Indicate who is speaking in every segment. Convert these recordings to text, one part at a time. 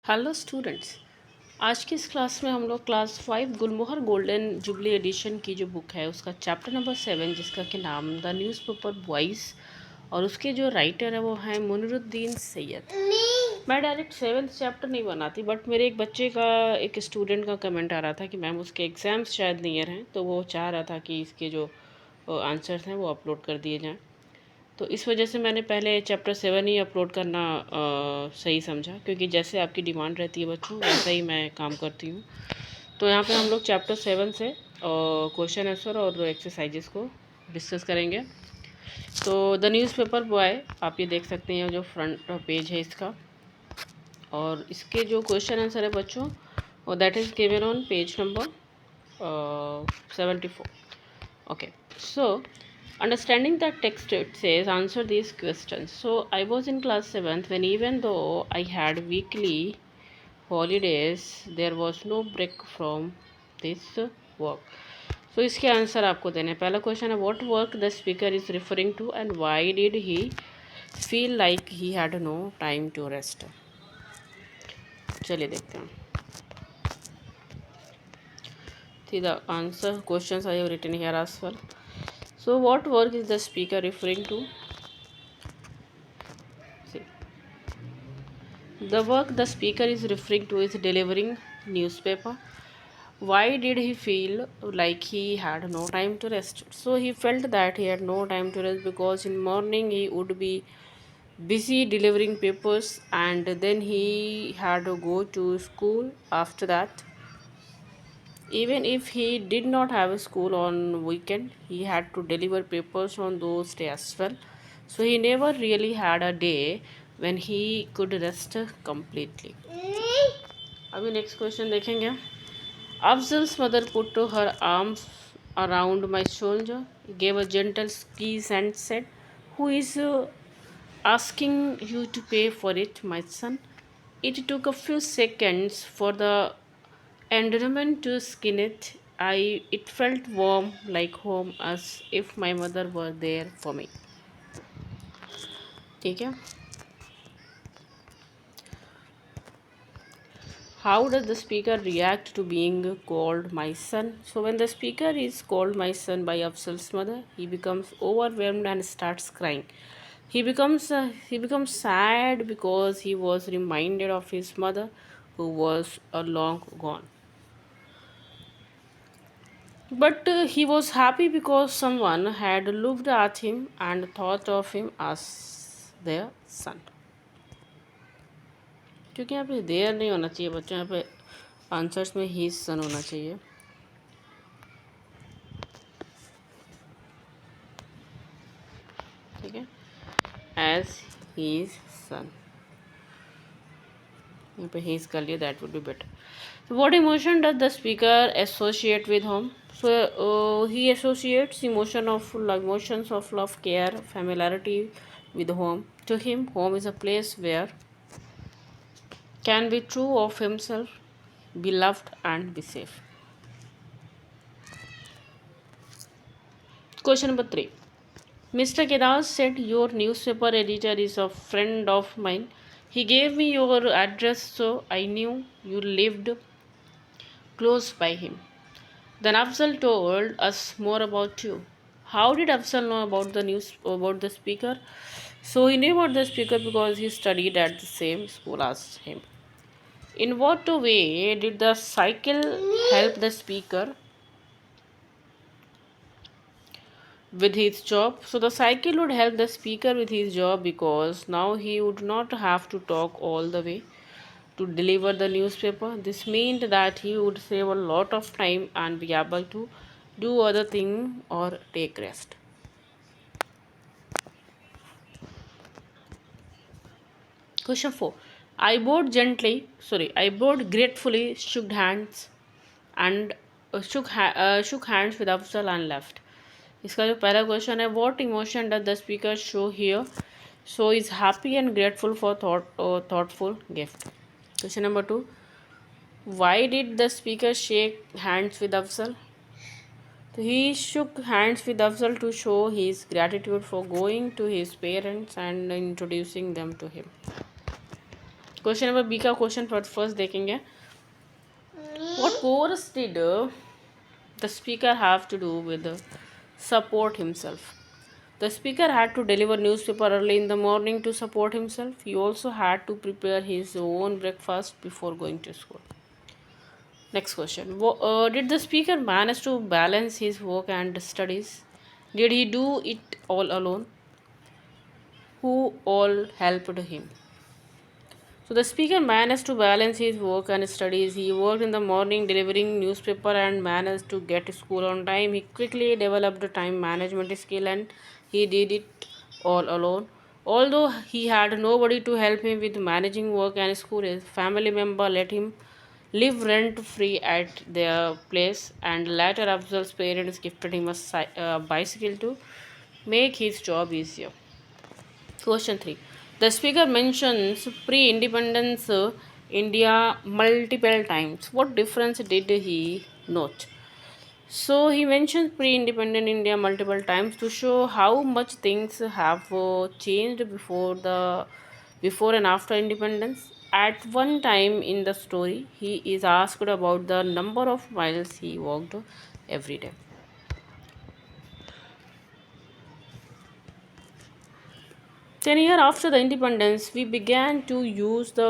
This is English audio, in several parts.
Speaker 1: Hello students. आज की इस क्लास में हम लोग क्लास 5 गुलमोहर गोल्डन जुबली एडिशन की जो बुक है उसका चैप्टर नंबर 7 जिसका कि नाम द न्यूज़पेपर बॉयज़ और उसके जो राइटर है वो हैं मुनीरुद्दीन सैयद। मैं डायरेक्ट 7th चैप्टर नहीं बनाती, बट मेरे एक बच्चे का एक स्टूडेंट का कमेंट आ रहा था कि मैम उसके एग्ज़ाम्स शायद नियर हैं, तो वो चाह रहा था कि इसके जो आंसर्स हैं वो अपलोड कर दिए जाएँ। तो इस वजह से मैंने पहले चैप्टर 7 ही अपलोड करना सही समझा, क्योंकि जैसे आपकी डिमांड रहती है बच्चों वैसा ही मैं काम करती हूँ। तो यहाँ पे हम लोग चैप्टर 7 से क्वेश्चन आंसर और एक्सरसाइजेस को डिस्कस करेंगे। तो द न्यूज़पेपर बॉय आप ये देख सकते हैं, जो फ्रंट पेज है इसका, और इसके जो क्वेश्चन आंसर है बच्चों और that is given on page number 74. Okay, so understanding the text, it says answer these questions. So I was in class 7th when, even though I had weekly holidays, there was no break from this work. So इसके answer आपको देने हैं। पहला question है what work the speaker is referring to and why did he feel like he had no time to rest. चलिए देखते हैं। See the answer questions I have written here as well. So what work is the speaker referring to? See, the work the speaker is referring to is delivering newspaper. Why did he feel like he had no time to rest? So he felt that he had no time to rest because in morning he would be busy delivering papers, and then he had to go to school after that. Even if he did not have a school on weekend, he had to deliver papers on those days as well. So he never really had a day when he could rest completely. अभी next question देखेंगे। Afzal's mother put her arms around my shoulder, gave a gentle squeeze, and said, "Who is asking you to pay for it, my son?" It took a few seconds for the endearment to skin it. It felt warm like home, as if my mother were there for me. ठीक है। How does the speaker react to being called my son? So, when the speaker is called my son by Afzal's mother, he becomes overwhelmed and starts crying. He becomes sad because he was reminded of his mother, who was long gone. But he was happy because someone had looked at him and thought of him as their son. क्योंकि यहाँ पे there नहीं होना चाहिए बच्चों, यहाँ पे answers में ही सन होना चाहिए। ठीक है, एज हीज सन, यहाँ पे हीज कर लिया, that would be better. What emotion does the speaker associate with home? So he associates emotions of love, care, familiarity with home. To him, home is a place where can be true of himself, be loved, and be safe. Question number 3. Mr. Kedas said your newspaper editor is a friend of mine. He gave me your address, so I knew you lived close by him. Then Afzal told us more about you. How did Afzal know about the speaker? So he knew about the speaker because he studied at the same school as him. In what way did the cycle help the speaker with his job? So the cycle would help the speaker with his job because now he would not have to talk all the way to deliver the newspaper. This meant that he would save a lot of time and be able to do other thing or take rest. Question 4. I bowed gratefully, shook hands and shook hands with Afzal and left. इसका जो पहला question है, what emotion does the speaker show here? So is happy and grateful for thoughtful gift. Question number 2. Why did the speaker shake hands with Afzal? तो ही shook hands with Afzal to show his gratitude for going to his parents and introducing them to him. Question number B का question first देखेंगे. What course did the speaker have to do with support himself? The speaker had to deliver newspaper early in the morning to support himself. He also had to prepare his own breakfast before going to school. Next question. Did the speaker manage to balance his work and studies? Did he do it all alone? Who all helped him? So the speaker managed to balance his work and studies. He worked in the morning delivering newspaper and managed to get to school on time. He quickly developed a time management skill and he did it all alone. Although he had nobody to help him with managing work and school, his family member let him live rent free at their place, and later Afzal's parents gifted him a bicycle to make his job easier. Question 3. The speaker mentions pre independence India multiple times. What difference did he note? So he mentions pre independent India multiple times to show how much things have changed before and after independence. At one time in the story, he is asked about the number of miles he walked every day. 10 years after the independence, we began to use the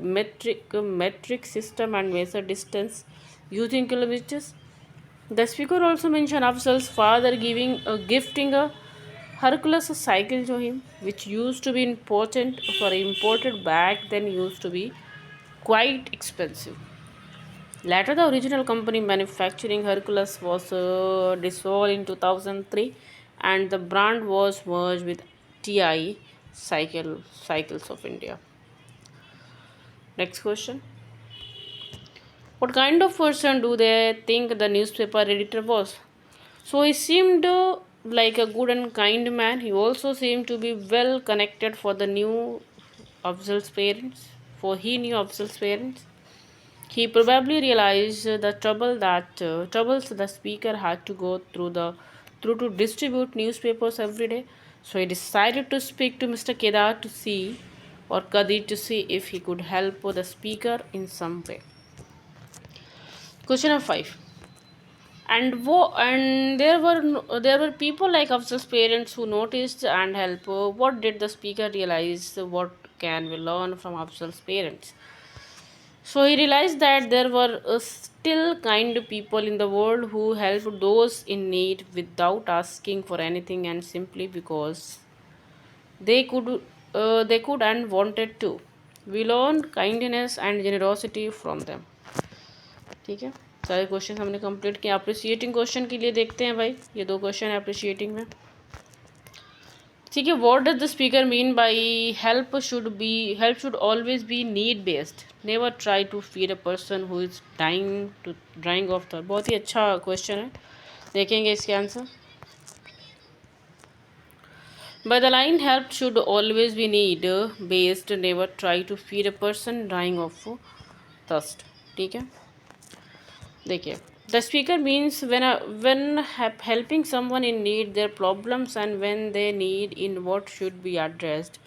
Speaker 1: metric system and measure distance using kilometers. The speaker also mentioned Afzal's father gifting a Hercules cycle to him, which used to be imported back then used to be quite expensive. Later, the original company manufacturing Hercules was dissolved in 2003, and the brand was merged with TI Cycles of India. Next question. What kind of person do they think the newspaper editor was? So he seemed like a good and kind man. He also seemed to be well connected for the new Afzal's parents. For he knew Afzal's parents. He probably realized the troubles the speaker had to go through to distribute newspapers every day. So he decided to speak to Mr. Kedar to see or Kadir to see if he could help the speaker in some way. Question number 5. And there were people like Afzal's parents who noticed and helped. What did the speaker realize? What can we learn from Afzal's parents? So he realized that there were still kind people in the world who helped those in need without asking for anything and simply because they could and wanted to. We learned kindness and generosity from them. ठीक है, सारे question हमने complete किए. Appreciating question के लिए देखते हैं भाई, ये 2 क्वेश्चन है अप्रिसिएटिंग में. ठीक है. What does the speaker mean by help should always be need based. Never try to feed a person who is drowning off the. बहुत ही अच्छा क्वेश्चन है, देखेंगे इसके answer. By the line help should always be need based, never try to feed a person dying of thirst. ठीक है, देखिए. The speaker means when helping someone in need, their problems and when they need in what should be addressed.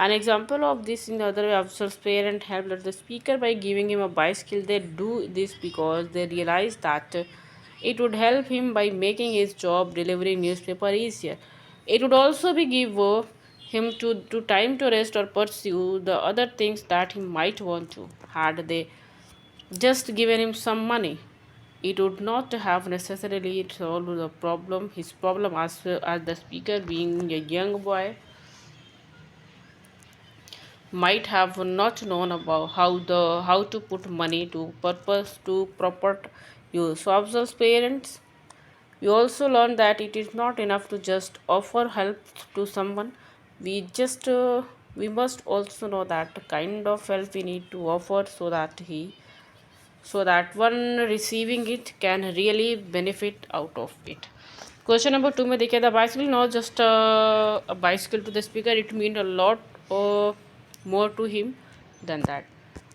Speaker 1: An example of this in the other way, Afzal's parent helped the speaker by giving him a bicycle. They do this because they realized that it would help him by making his job delivering newspaper easier. It would also be give him to time to rest or pursue the other things that he might want to. Had they just given him some money, it would not have necessarily solved his problem, as the speaker, being a young boy, might have not known about how to put money to proper use. So Afzal's parents, we also learned that it is not enough to just offer help to someone. We must also know that kind of help we need to offer so that one receiving it can really benefit out of it. Question number 2 में देखिए. The bicycle not just a bicycle to the speaker, it meant a lot more to him than that.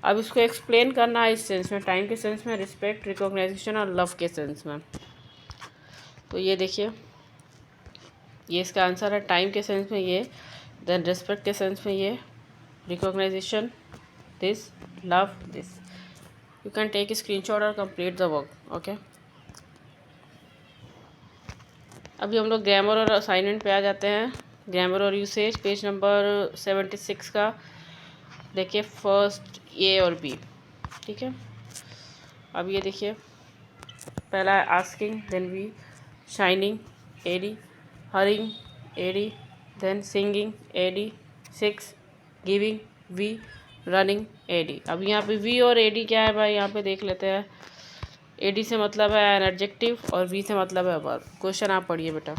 Speaker 1: अब इसको explain करना है इस sense में, time के sense में, रिस्पेक्ट, रिकॉग्नाइजेशन और लव के सेंस में. तो ये देखिए, ये इसका आंसर है. टाइम के सेंस में ये, देन रिस्पेक्ट के सेंस में ये, recognition this, love this. You can take a screenshot or complete the work. Okay. अभी हम लोग ग्रामर और असाइनमेंट पे आ जाते हैं। ग्रामर और यूसेज पेज नंबर 76 का देखिए, फर्स्ट ए और बी। ठीक है, अब ये देखिए, पहला है asking, then v, shining ed, hurrying ed, then singing ed, 6 giving v, running ed. अब यहाँ पे वी और एडी क्या है भाई, यहाँ पे देख लेते हैं। एडी से मतलब है एन एडजेक्टिव और वी से मतलब है वर्ब। क्वेश्चन आप पढ़िए बेटा।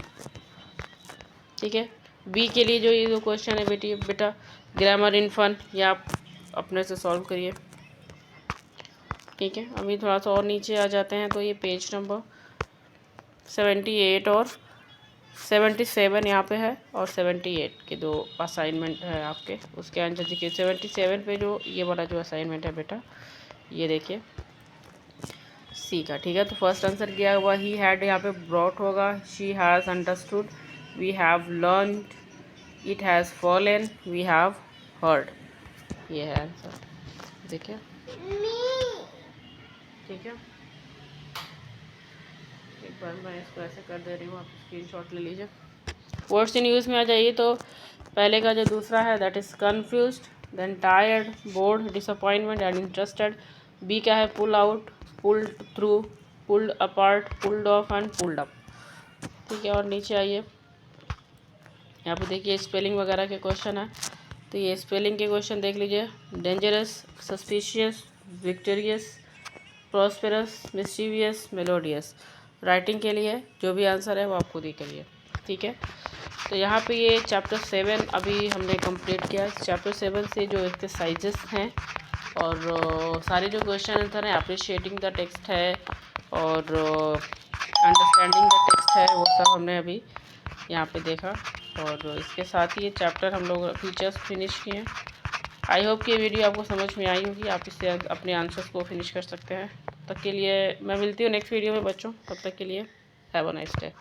Speaker 1: ठीक है, बी के लिए जो ये जो क्वेश्चन है बेटा ग्रामर इन फन, ये आप अपने से सॉल्व करिए। ठीक है, अभी थोड़ा सा और नीचे आ जाते हैं तो ये पेज नंबर 78 और 77 यहाँ पे है, और 78 के दो असाइनमेंट है आपके, उसके आंसर देखिए। 77 पे जो ये वाला जो असाइनमेंट है बेटा, ये देखिए सी का। ठीक है, तो फर्स्ट आंसर किया हुआ ही हैड, यहाँ पे ब्रॉट होगा, she has understood, we have learned, it has fallen, we have heard. ये है आंसर, देखिए। ठीक है, एक बार मैं इसको ऐसे कर दे रही हूँ, आप स्क्रीनशॉट ले लीजिए। वर्ड्स इन यूज़ में आ जाइए तो पहले का जो दूसरा है that is confused, then tired, bored, disappointment and interested. B क्या है, pull out, pulled through, pulled apart, pulled off and pulled up. ठीक है, और नीचे आइए, यहाँ पे देखिए स्पेलिंग वगैरह के क्वेश्चन है, तो ये स्पेलिंग के क्वेश्चन देख लीजिए। Dangerous, suspicious, victorious, prosperous, mischievous, melodious. Writing के लिए जो भी आंसर है वो आप खुद ही करिए। ठीक है, तो यहाँ पे ये चैप्टर 7 अभी हमने कंप्लीट किया। चैप्टर 7 से जो एक्सरसाइजेस हैं और सारे जो क्वेश्चन आंसर हैं, अप्रिशिएटिंग द टेक्स्ट है और अंडरस्टैंडिंग द टेक्स्ट है, वो सब हमने अभी यहाँ पे देखा। और इसके साथ ही ये चैप्टर हम लोग फीचर्स फिनिश किए। आई होप कि ये वीडियो आपको समझ में आई होगी, आप इससे अपने आंसर्स को फिनिश कर सकते हैं। तब तक के लिए मैं मिलती हूँ नेक्स्ट वीडियो में बच्चों, तब तक के लिए हैव अ नाइस डे।